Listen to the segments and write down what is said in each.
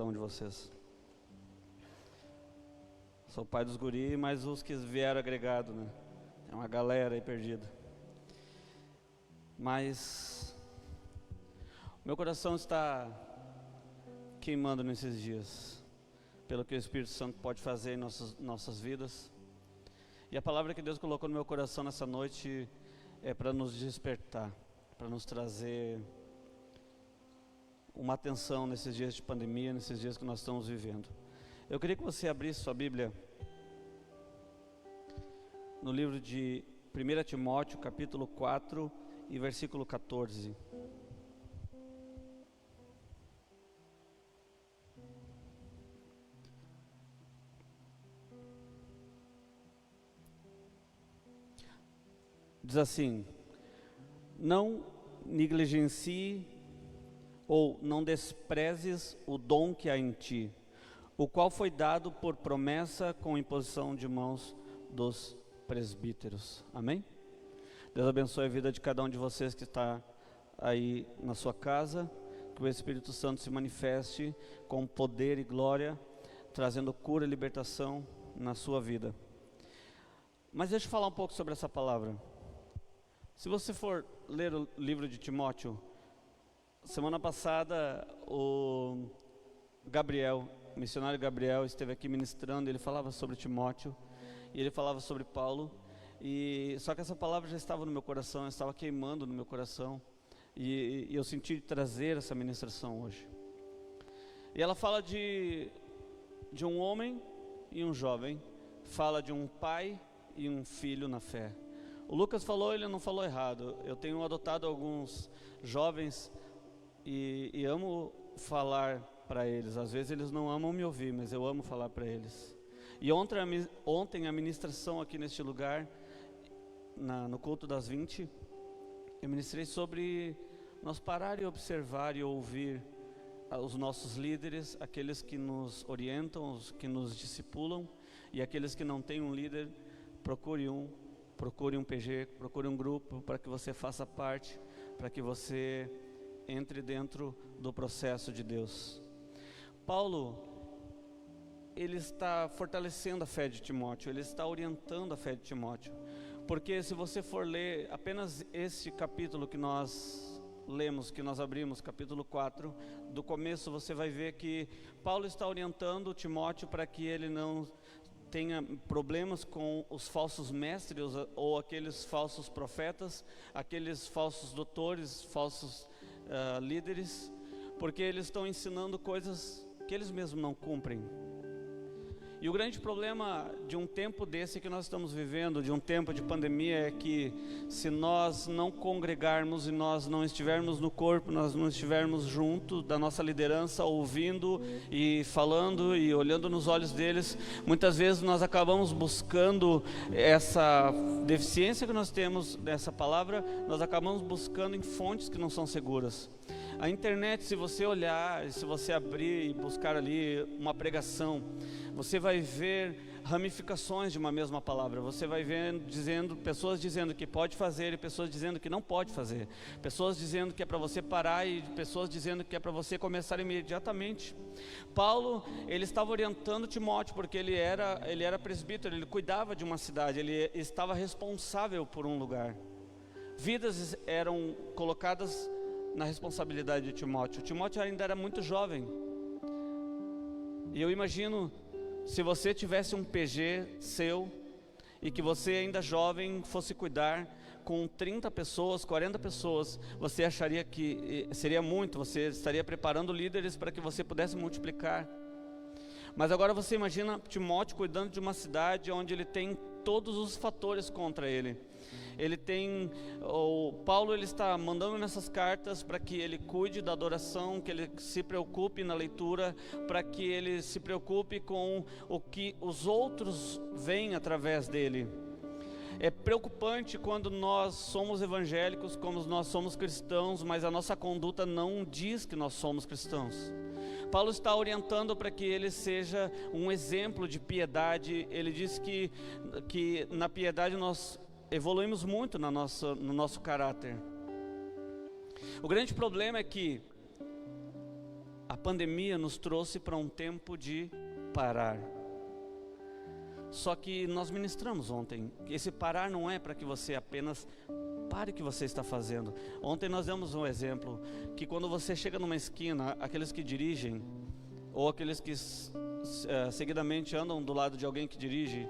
cada um de vocês. Sou pai dos guri, mas os que vieram agregado, né? Tem uma galera aí perdida. Mas meu coração está queimando nesses dias, pelo que o Espírito Santo pode fazer em nossas vidas. E a palavra que Deus colocou no meu coração nessa noite é para nos despertar, para nos trazer uma atenção nesses dias de pandemia, nesses dias que nós estamos vivendo. Eu queria que você abrisse sua Bíblia no livro de 1 Timóteo, capítulo 4 e versículo 14. Diz assim: não negligencie ou não desprezes o dom que há em ti, o qual foi dado por promessa com imposição de mãos dos presbíteros. Amém? Deus abençoe a vida de cada um de vocês que está aí na sua casa, que o Espírito Santo se manifeste com poder e glória, trazendo cura e libertação na sua vida. Mas deixa eu falar um pouco sobre essa palavra. Se você for ler o livro de Timóteo, semana passada o missionário Gabriel esteve aqui ministrando, ele falava sobre Timóteo, e ele falava sobre Paulo, só que essa palavra já estava no meu coração, estava queimando no meu coração, e eu senti trazer essa ministração hoje. E ela fala de um homem e um jovem, fala de um pai e um filho na fé. O Lucas falou, ele não falou errado. Eu tenho adotado alguns jovens e amo falar para eles. Às vezes eles não amam me ouvir, mas eu amo falar para eles. E ontem a ministração aqui neste lugar, no culto das 20, eu ministrei sobre nós parar e observar e ouvir os nossos líderes, aqueles que nos orientam, os que nos discipulam, e aqueles que não têm um líder, procure um PG, procure um grupo para que você faça parte, para que você entre dentro do processo de Deus. Paulo, ele está fortalecendo a fé de Timóteo, ele está orientando a fé de Timóteo, porque se você for ler apenas este capítulo que nós lemos, que nós abrimos, capítulo 4, do começo você vai ver que Paulo está orientando Timóteo para que ele não tenha problemas com os falsos mestres ou aqueles falsos profetas, aqueles falsos doutores, falsos líderes, porque eles estão ensinando coisas que eles mesmos não cumprem. E o grande problema de um tempo desse que nós estamos vivendo, de um tempo de pandemia, é que se nós não congregarmos e nós não estivermos no corpo, nós não estivermos junto da nossa liderança, ouvindo e falando e olhando nos olhos deles, muitas vezes nós acabamos buscando essa deficiência que nós temos dessa palavra, nós acabamos buscando em fontes que não são seguras. A internet, se você olhar, se você abrir e buscar ali uma pregação, você vai ver ramificações de uma mesma palavra. Você vai ver pessoas dizendo que pode fazer e pessoas dizendo que não pode fazer. Pessoas dizendo que é para você parar e pessoas dizendo que é para você começar imediatamente. Paulo, ele estava orientando Timóteo porque ele era presbítero, ele cuidava de uma cidade, ele estava responsável por um lugar. Vidas eram colocadas na responsabilidade de Timóteo. Timóteo ainda era muito jovem. E eu imagino, se você tivesse um PG seu e que você ainda jovem fosse cuidar com 30 pessoas, 40 pessoas, você acharia que seria muito, você estaria preparando líderes para que você pudesse multiplicar. Mas agora você imagina Timóteo cuidando de uma cidade onde ele tem todos os fatores contra ele. Paulo ele está mandando nessas cartas para que ele cuide da adoração, que ele se preocupe na leitura, para que ele se preocupe com o que os outros veem através dele. É preocupante quando nós somos evangélicos, como nós somos cristãos, mas a nossa conduta não diz que nós somos cristãos. Paulo está orientando para que ele seja um exemplo de piedade. Ele diz que na piedade nós evoluímos muito no nosso caráter. O grande problema é que a pandemia nos trouxe para um tempo de parar. Só que nós ministramos ontem, esse parar não é para que você apenas pare o que você está fazendo. Ontem nós demos um exemplo, que quando você chega numa esquina, aqueles que dirigem, ou aqueles que seguidamente andam do lado de alguém que dirige,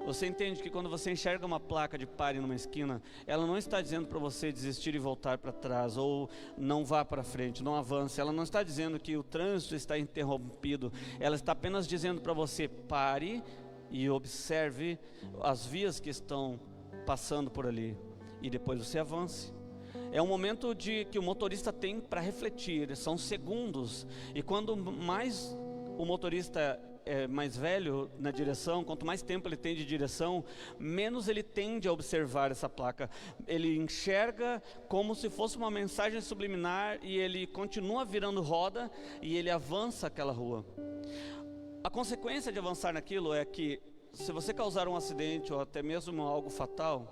você entende que quando você enxerga uma placa de pare numa esquina, ela não está dizendo para você desistir e voltar para trás, ou não vá para frente, não avance. Ela não está dizendo que o trânsito está interrompido, ela está apenas dizendo para você, pare e observe as vias que estão passando por ali, e depois você avance. É um momento que o motorista tem para refletir, são segundos, e quando mais o motorista é mais velho na direção, quanto mais tempo ele tem de direção, menos ele tende a observar essa placa. Ele enxerga como se fosse uma mensagem subliminar, e ele continua virando roda, e ele avança aquela rua. A consequência de avançar naquilo é que, se você causar um acidente ou até mesmo algo fatal,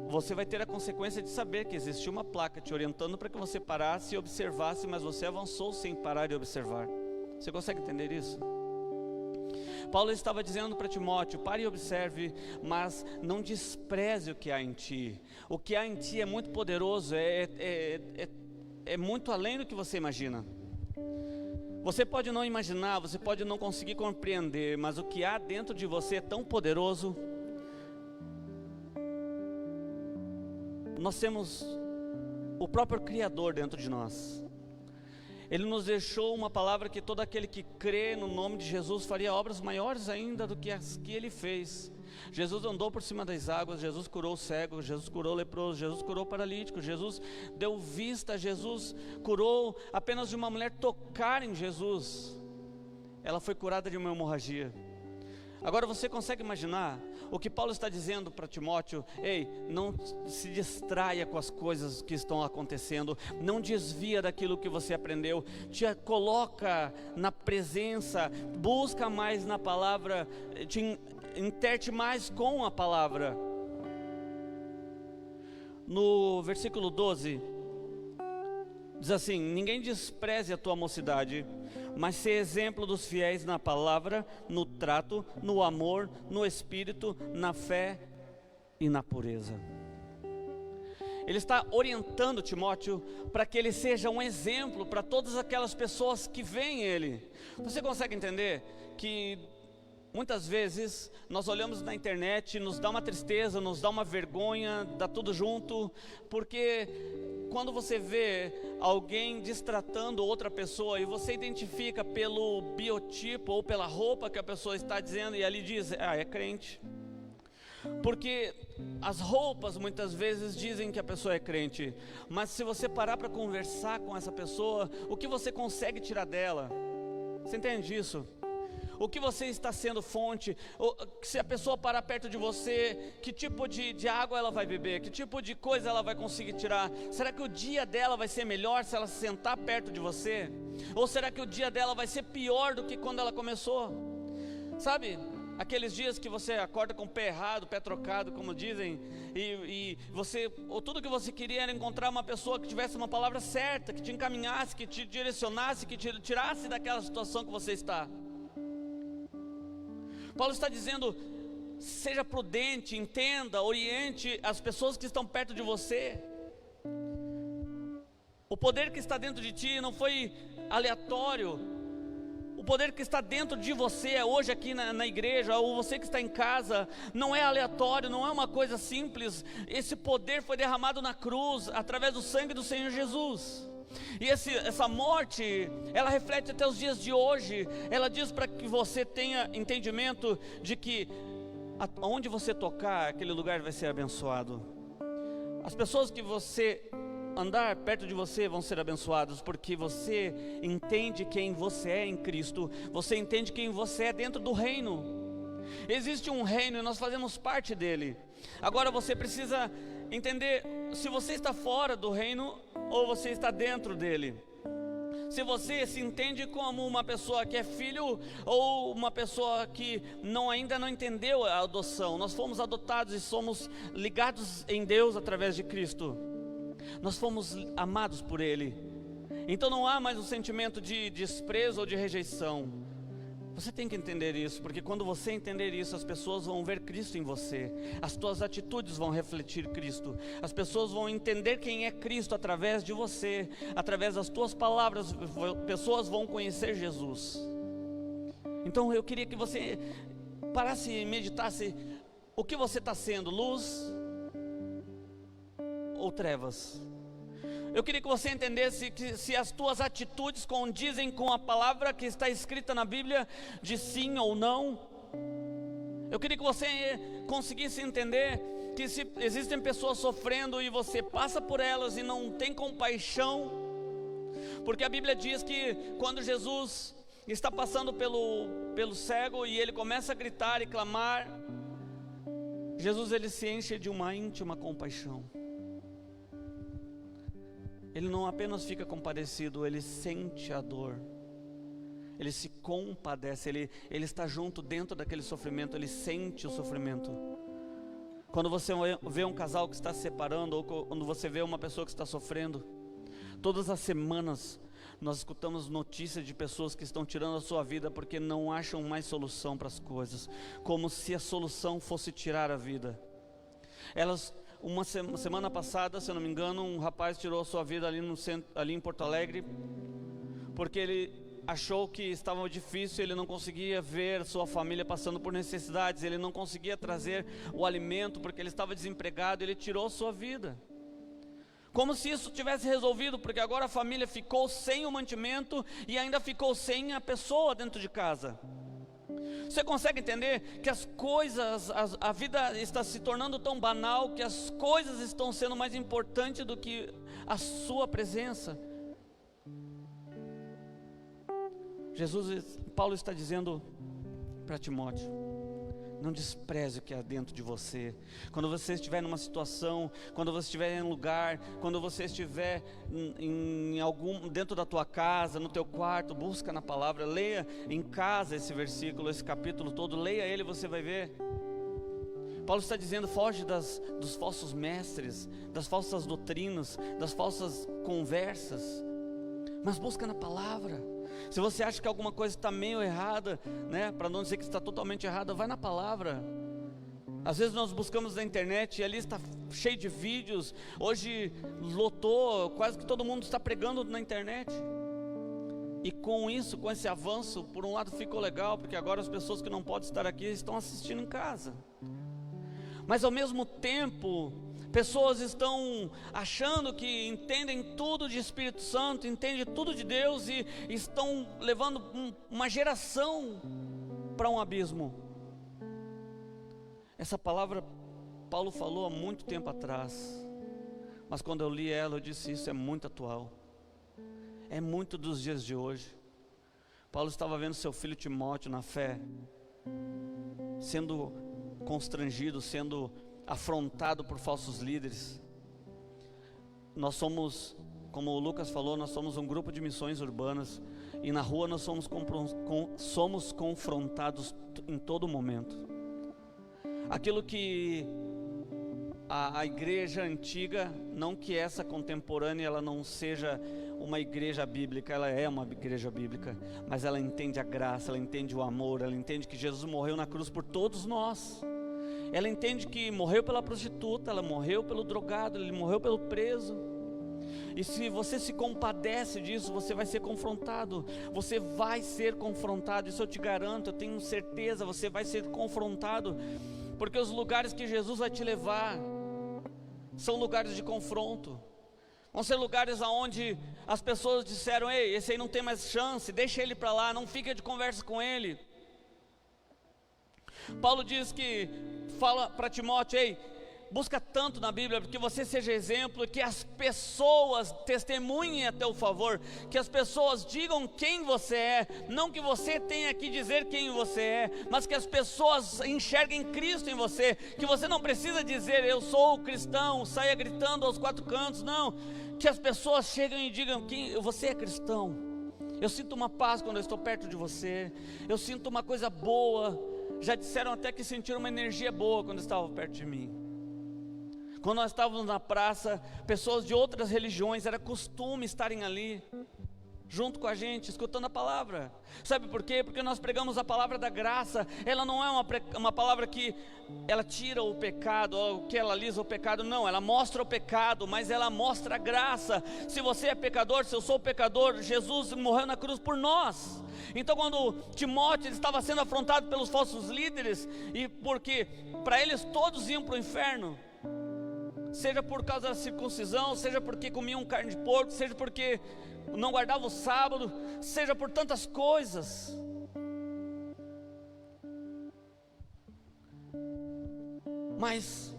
você vai ter a consequência de saber que existia uma placa te orientando para que você parasse e observasse, mas você avançou sem parar de observar. Você consegue entender isso? Paulo estava dizendo para Timóteo, pare e observe, mas não despreze o que há em ti. O que há em ti é muito poderoso, é muito além do que você imagina. Você pode não imaginar, você pode não conseguir compreender, mas o que há dentro de você é tão poderoso. Nós temos o próprio Criador dentro de nós. Ele nos deixou uma palavra que todo aquele que crê no nome de Jesus faria obras maiores ainda do que as que ele fez. Jesus andou por cima das águas, Jesus curou o cego, Jesus curou o leproso, Jesus curou o paralítico, Jesus deu vista, Jesus curou. Apenas de uma mulher tocar em Jesus, ela foi curada de uma hemorragia. Agora você consegue imaginar o que Paulo está dizendo para Timóteo? Ei, não se distraia com as coisas que estão acontecendo, não desvia daquilo que você aprendeu, te coloca na presença, busca mais na palavra, te interte mais com a palavra. No versículo 12, diz assim: ninguém despreze a tua mocidade, mas sê exemplo dos fiéis na palavra, no trato, no amor, no espírito, na fé e na pureza. Ele está orientando Timóteo para que ele seja um exemplo para todas aquelas pessoas que veem ele. Você consegue entender que muitas vezes nós olhamos na internet, nos dá uma tristeza, nos dá uma vergonha, dá tudo junto, porque quando você vê alguém destratando outra pessoa e você identifica pelo biotipo ou pela roupa que a pessoa está dizendo, e ali diz, é crente. Porque as roupas muitas vezes dizem que a pessoa é crente, mas se você parar para conversar com essa pessoa, o que você consegue tirar dela? Você entende isso? O que você está sendo fonte? Se a pessoa parar perto de você, que tipo de água ela vai beber? Que tipo de coisa ela vai conseguir tirar? Será que o dia dela vai ser melhor se ela se sentar perto de você? Ou será que o dia dela vai ser pior do que quando ela começou? Sabe, aqueles dias que você acorda com o pé errado, pé trocado, como dizem, ou tudo que você queria era encontrar uma pessoa que tivesse uma palavra certa, que te encaminhasse, que te direcionasse, que te tirasse daquela situação que você está. Paulo está dizendo, seja prudente, entenda, oriente as pessoas que estão perto de você. O poder que está dentro de ti não foi aleatório. O poder que está dentro de você hoje aqui na igreja, ou você que está em casa, não é aleatório, não é uma coisa simples. Esse poder foi derramado na cruz, através do sangue do Senhor Jesus. E essa morte, ela reflete até os dias de hoje. Ela diz para que você tenha entendimento de que onde você tocar, aquele lugar vai ser abençoado. As pessoas que você andar perto de você vão ser abençoados, porque você entende quem você é em Cristo. Você entende quem você é dentro do reino. Existe um reino e nós fazemos parte dele. Agora você precisa entender se você está fora do reino ou você está dentro dele. Se você se entende como uma pessoa que é filho ou uma pessoa que ainda não entendeu a adoção. Nós fomos adotados e somos ligados em Deus através de Cristo. Nós fomos amados por Ele. Então não há mais um sentimento de desprezo ou de rejeição. Você tem que entender isso, porque quando você entender isso, as pessoas vão ver Cristo em você. As tuas atitudes vão refletir Cristo. As pessoas vão entender quem é Cristo através de você. Através das tuas palavras, pessoas vão conhecer Jesus. Então eu queria que você parasse e meditasse. O que você está sendo, luz ou trevas? Eu queria que você entendesse que se as tuas atitudes condizem com a palavra que está escrita na Bíblia, de sim ou não. Eu queria que você conseguisse entender que se existem pessoas sofrendo e você passa por elas e não tem compaixão, porque a Bíblia diz que quando Jesus está passando pelo cego e ele começa a gritar e clamar, Jesus ele se enche de uma íntima compaixão. Ele não apenas fica compadecido, ele sente a dor, ele se compadece, ele está junto dentro daquele sofrimento, ele sente o sofrimento. Quando você vê um casal que está se separando, ou quando você vê uma pessoa que está sofrendo, todas as semanas nós escutamos notícias de pessoas que estão tirando a sua vida porque não acham mais solução para as coisas, como se a solução fosse tirar a vida. Uma semana passada, se eu não me engano, um rapaz tirou a sua vida ali em Porto Alegre, porque ele achou que estava difícil, ele não conseguia ver sua família passando por necessidades, ele não conseguia trazer o alimento, porque ele estava desempregado, ele tirou sua vida. Como se isso tivesse resolvido, porque agora a família ficou sem o mantimento e ainda ficou sem a pessoa dentro de casa. Você consegue entender que as coisas, a vida está se tornando tão banal, que as coisas estão sendo mais importantes do que a sua presença? Paulo está dizendo para Timóteo: não despreze o que há dentro de você. Quando você estiver numa situação, quando você estiver em um lugar, quando você estiver dentro da tua casa, no teu quarto, busca na palavra, leia em casa esse versículo, esse capítulo todo, leia ele, você vai ver. Paulo está dizendo: foge dos falsos mestres, das falsas doutrinas, das falsas conversas, mas busca na palavra. Se você acha que alguma coisa está meio errada, né, para não dizer que está totalmente errada, vai na palavra. Às vezes nós buscamos na internet e ali está cheio de vídeos. Hoje lotou, quase que todo mundo está pregando na internet. E com isso, com esse avanço, por um lado ficou legal, porque agora as pessoas que não podem estar aqui estão assistindo em casa. Mas ao mesmo tempo, pessoas estão achando que entendem tudo de Espírito Santo, entendem tudo de Deus e estão levando uma geração para um abismo. Essa palavra Paulo falou há muito tempo atrás, mas quando eu li ela eu disse: isso é muito atual, é muito dos dias de hoje. Paulo estava vendo seu filho Timóteo na fé sendo constrangido, sendo afrontado por falsos líderes. Nós somos, como o Lucas falou, nós somos um grupo de missões urbanas, e na rua nós somos confrontados em todo momento. Aquilo que a igreja antiga, não que essa contemporânea ela não seja uma igreja bíblica, ela é uma igreja bíblica, mas ela entende a graça, ela entende o amor, ela entende que Jesus morreu na cruz por todos nós. Ela entende que morreu pela prostituta, ela morreu pelo drogado, ele morreu pelo preso. E se você se compadece disso, você vai ser confrontado. Você vai ser confrontado, isso eu te garanto, eu tenho certeza, você vai ser confrontado. Porque os lugares que Jesus vai te levar são lugares de confronto. Vão ser lugares onde as pessoas disseram: ei, esse aí não tem mais chance, deixa ele para lá, não fica de conversa com ele. Paulo diz que, fala para Timóteo: ei, busca tanto na Bíblia, porque você seja exemplo, que as pessoas testemunhem a teu favor, que as pessoas digam quem você é, não que você tenha que dizer quem você é, mas que as pessoas enxerguem Cristo em você, que você não precisa dizer eu sou cristão, saia gritando aos quatro cantos, não, que as pessoas cheguem e digam que você é cristão. Eu sinto uma paz quando eu estou perto de você, eu sinto uma coisa boa. Já disseram até que sentiram uma energia boa quando estavam perto de mim. Quando nós estávamos na praça, pessoas de outras religiões, era costume estarem ali. junto com a gente, escutando a palavra. Sabe por quê? Porque nós pregamos a palavra da graça. Ela não é uma palavra que ela tira o pecado, ou que ela alisa o pecado. Não, ela mostra o pecado, mas ela mostra a graça. Se você é pecador, se eu sou pecador, Jesus morreu na cruz por nós. Então quando Timóteo estava sendo afrontado pelos falsos líderes, e porque para eles todos iam para o inferno, seja por causa da circuncisão, seja porque comiam carne de porco, seja porque não guardava o sábado, seja por tantas coisas. Mas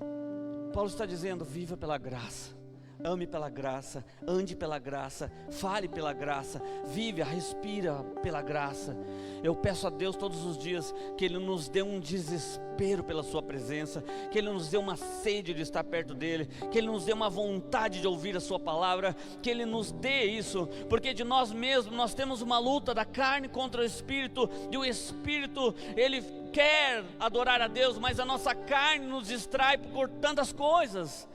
Paulo está dizendo: viva pela graça, ame pela graça, ande pela graça, fale pela graça, vive, respira pela graça. Eu peço a Deus todos os dias que Ele nos dê um desespero pela sua presença, que Ele nos dê uma sede de estar perto dEle, que Ele nos dê uma vontade de ouvir a sua palavra, que Ele nos dê isso, porque de nós mesmos nós temos uma luta da carne contra o Espírito, e o Espírito, Ele quer adorar a Deus, mas a nossa carne nos distrai por tantas coisas.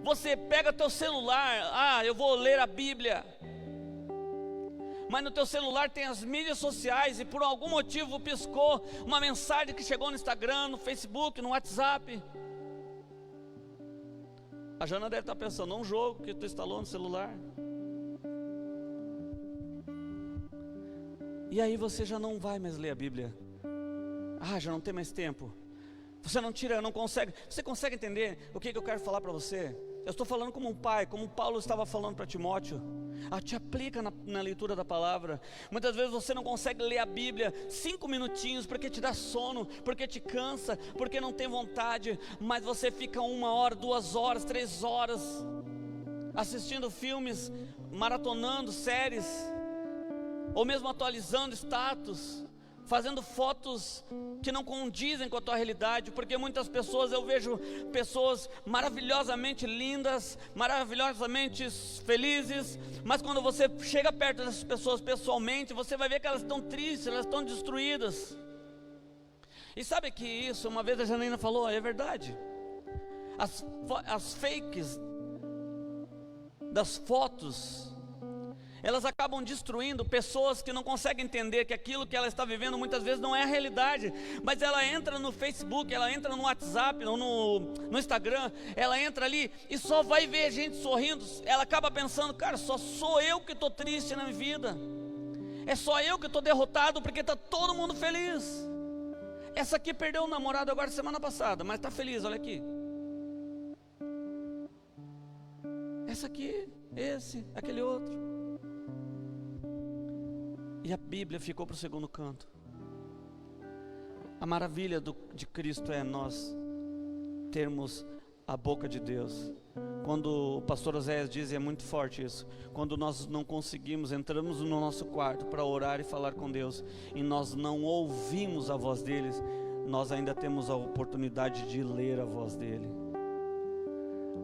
Você pega teu celular, eu vou ler a Bíblia, mas no teu celular tem as mídias sociais, e por algum motivo piscou uma mensagem que chegou no Instagram, no Facebook, no WhatsApp. A Jana deve estar pensando: um jogo que tu instalou no celular. E aí você já não vai mais ler a Bíblia. Já não tem mais tempo. Você não tira, não consegue. Você consegue entender o que eu quero falar para você? Eu estou falando como um pai, como Paulo estava falando para Timóteo. Te aplica na leitura da palavra. Muitas vezes você não consegue ler a Bíblia 5 minutinhos, porque te dá sono, porque te cansa, porque não tem vontade. Mas você fica 1 hora, 2 horas, 3 horas assistindo filmes, maratonando séries, ou mesmo atualizando status, fazendo fotos que não condizem com a tua realidade. Porque muitas pessoas, eu vejo pessoas maravilhosamente lindas, maravilhosamente felizes, mas quando você chega perto dessas pessoas pessoalmente, você vai ver que elas estão tristes, elas estão destruídas. E sabe que isso, uma vez a Janaína falou, é verdade. As fakes das fotos, elas acabam destruindo pessoas que não conseguem entender que aquilo que ela está vivendo muitas vezes não é a realidade. Mas ela entra no Facebook, ela entra no WhatsApp, ou no Instagram, ela entra ali e só vai ver gente sorrindo. Ela acaba pensando: cara, só sou eu que estou triste na minha vida, é só eu que estou derrotado, porque está todo mundo feliz. Essa aqui perdeu o namorado agora semana passada, mas está feliz, olha aqui. Essa aqui, esse, aquele outro. E a Bíblia ficou para o segundo canto. A maravilha de Cristo é nós termos a boca de Deus. Quando o pastor Oséias diz, e é muito forte isso, quando nós não conseguimos, entramos no nosso quarto para orar e falar com Deus, e nós não ouvimos a voz dele, nós ainda temos a oportunidade de ler a voz dele.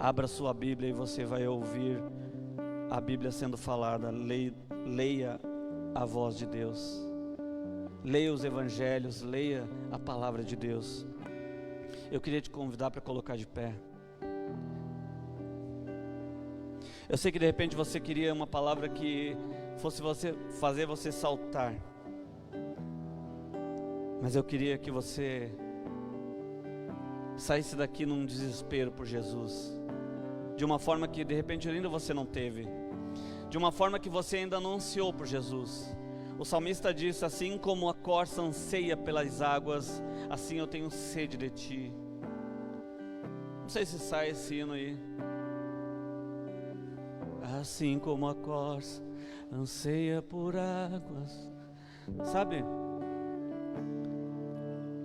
Abra sua Bíblia e você vai ouvir a Bíblia sendo falada. Leia a voz de Deus, leia os evangelhos, leia a palavra de Deus. Eu queria te convidar para colocar de pé. Eu sei que de repente você queria uma palavra que fosse fazer você saltar, mas eu queria que você saísse daqui num desespero por Jesus, de uma forma que de repente ainda você não teve, de uma forma que você ainda não ansiou por Jesus. O salmista disse: assim como a corça anseia pelas águas, assim eu tenho sede de ti. Não sei se sai esse hino aí. Assim como a corça anseia por águas. Sabe?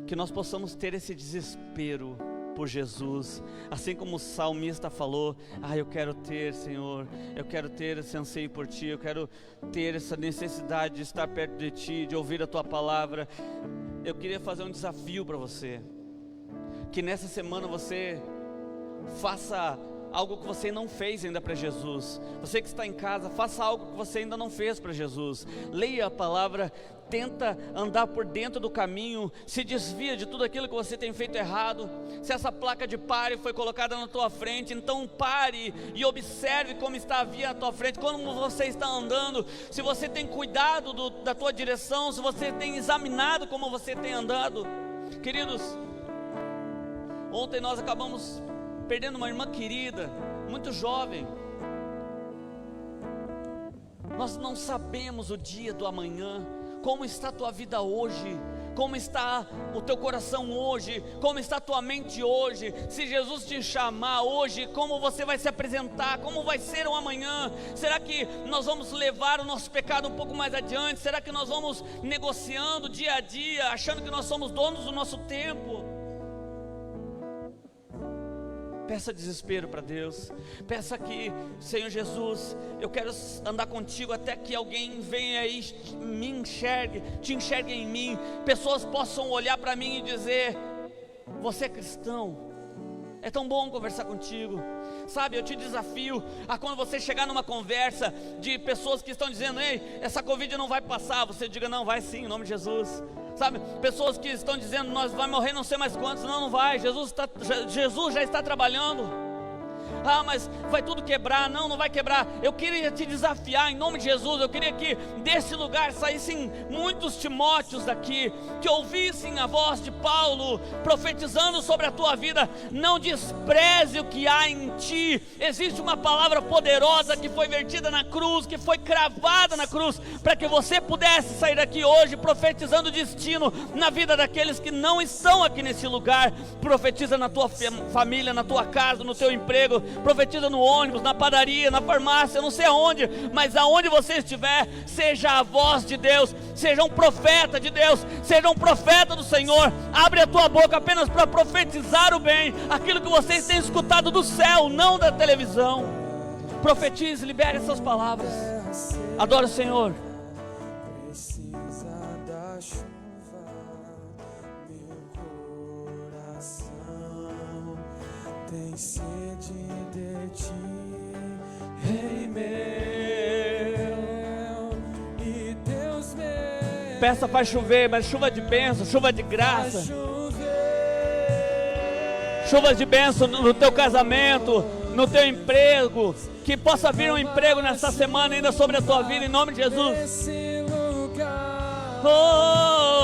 Que nós possamos ter esse desespero por Jesus, assim como o salmista falou: eu quero ter, Senhor, eu quero ter esse anseio por Ti, eu quero ter essa necessidade de estar perto de Ti, de ouvir a Tua palavra. Eu queria fazer um desafio para você, que nessa semana você faça algo que você não fez ainda para Jesus. Você que está em casa, faça algo que você ainda não fez para Jesus. Leia a palavra, tenta andar por dentro do caminho, se desvia de tudo aquilo que você tem feito errado. Se essa placa de pare foi colocada na tua frente, então pare e observe como está a via à tua frente, como você está andando, se você tem cuidado da tua direção, se você tem examinado como você tem andado. Queridos, ontem nós acabamos perdendo uma irmã querida, muito jovem. Nós não sabemos o dia do amanhã. Como está a tua vida hoje? Como está o teu coração hoje? Como está a tua mente hoje? Se Jesus te chamar hoje, como você vai se apresentar? Como vai ser o amanhã? Será que nós vamos levar o nosso pecado um pouco mais adiante? Será que nós vamos negociando dia a dia, achando que nós somos donos do nosso tempo? Peça desespero para Deus. Peça que, Senhor Jesus, eu quero andar contigo até que alguém venha e me enxergue, te enxergue em mim. Pessoas possam olhar para mim e dizer: você é cristão. É tão bom conversar contigo. Sabe, eu te desafio a, quando você chegar numa conversa de pessoas que estão dizendo: ei, essa Covid não vai passar, você diga: não, vai sim, em nome de Jesus. Sabe, pessoas que estão dizendo: nós vamos morrer não sei mais quantos. Não, não vai, Jesus já está trabalhando. Ah, mas vai tudo quebrar. Não, não vai quebrar. Eu queria te desafiar em nome de Jesus. Eu queria que desse lugar saíssem muitos Timóteos daqui, que ouvissem a voz de Paulo profetizando sobre a tua vida. Não despreze o que há em ti. Existe uma palavra poderosa que foi vertida na cruz, que foi cravada na cruz, para que você pudesse sair daqui hoje profetizando destino na vida daqueles que não estão aqui nesse lugar. Profetiza na tua família, na tua casa, no teu emprego. Profetiza no ônibus, na padaria, na farmácia, não sei aonde, mas aonde você estiver, seja a voz de Deus, seja um profeta de Deus, seja um profeta do Senhor. Abre a tua boca apenas para profetizar o bem, aquilo que vocês têm escutado do céu, não da televisão. Profetize, libere essas palavras. Adore o Senhor. Precisa da chuva, meu coração tem sede de ti, Rei meu, e Deus meu. Peça para chover, mas chuva de bênção, chuva de graça, chuvas de bênção no teu casamento, no teu emprego. Que possa vir um emprego nessa semana ainda sobre a tua vida, em nome de Jesus. Esse lugar, Oh,